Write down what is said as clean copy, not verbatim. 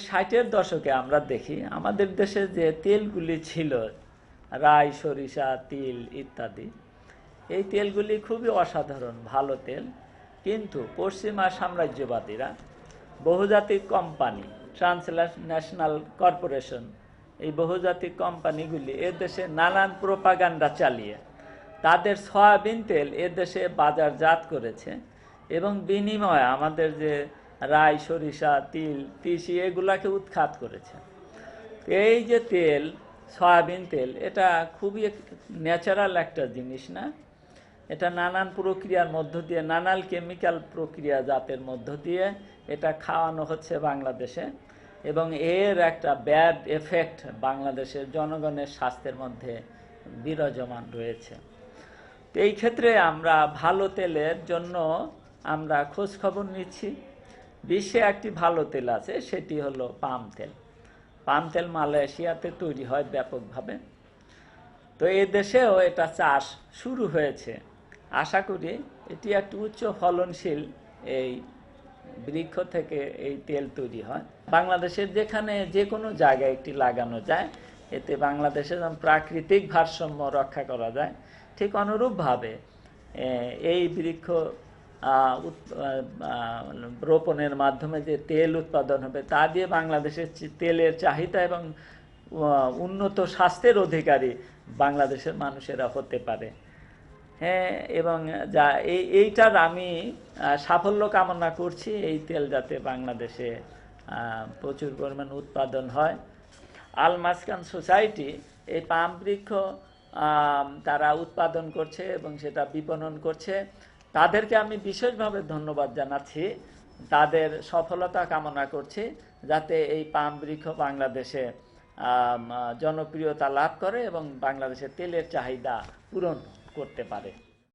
60-এর দশকে আমরা দেখি আমাদের দেশে যে তেলগুলি ছিল, রাই, সরিষা, তিল ইত্যাদি, এই তেলগুলি খুবই অসাধারণ ভালো তেল। কিন্তু পশ্চিমা সাম্রাজ্যবাদীরা, বহুজাতিক কোম্পানি, ট্রান্সন্যাশনাল কর্পোরেশন, এই বহুজাতিক কোম্পানিগুলি এদেশে নানান প্রোপাগান্ডা চালিয়ে তাদের সয়াবিন তেল এদেশে বাজারজাত করেছে এবং বিনিময়ে আমাদের যে রাই, সরিষা, তিল, তিসি এগুলাকে উৎখাত করেছে। এই যে তেল, সয়াবিন তেল, এটা খুবই ন্যাচারাল একটা জিনিস না? এটা নানান প্রক্রিয়ার মধ্য দিয়ে, নানান কেমিক্যাল প্রক্রিয়াজাতের মধ্য দিয়ে এটা খাওয়ানো হচ্ছে বাংলাদেশে, এবং এর একটা ব্যাড এফেক্ট বাংলাদেশের জনগণের স্বাস্থ্যের মধ্যে বিরাজমান রয়েছে। এই ক্ষেত্রে আমরা ভালো তেলের জন্য আমরা খোঁজ খবর নিচ্ছি। বিশ্বে একটি ভালো তেল আছে, সেটি হলো পাম তেল। পাম তেল মালয়েশিয়াতে তৈরি হয় ব্যাপকভাবে। তো এই দেশেও এটা চাষ শুরু হয়েছে। আশা করি এটি একটি উচ্চ ফলনশীল এই বৃক্ষ থেকে এই তেল তৈরি হয়। বাংলাদেশের যেখানে যে কোনো জায়গায় একটি লাগানো যায়, এতে বাংলাদেশের প্রাকৃতিক ভারসাম্য রক্ষা করা যায়। ঠিক অনুরূপভাবে এই বৃক্ষ রোপণের মাধ্যমে যে তেল উৎপাদন হবে, তা দিয়ে বাংলাদেশের তেলের চাহিদা এবং উন্নত স্বাস্থ্যের অধিকারী বাংলাদেশের মানুষেরা হতে পারে। হ্যাঁ, এবং যা এইটার আমি সাফল্য কামনা করছি। এই তেল যাতে বাংলাদেশে প্রচুর পরিমাণ উৎপাদন হয়। আল মাসকান সোসাইটি এই পাম বৃক্ষ তারা উৎপাদন করছে এবং সেটা বিপণন করছে। তাদেরকে আমি বিশেষভাবে ধন্যবাদ জানাচ্ছি। তাদের সফলতা কামনা করছি, যাতে এই পাম বৃক্ষ বাংলাদেশে জনপ্রিয়তা লাভ করে এবং বাংলাদেশের তেলের চাহিদা পূরণ করতে পারে।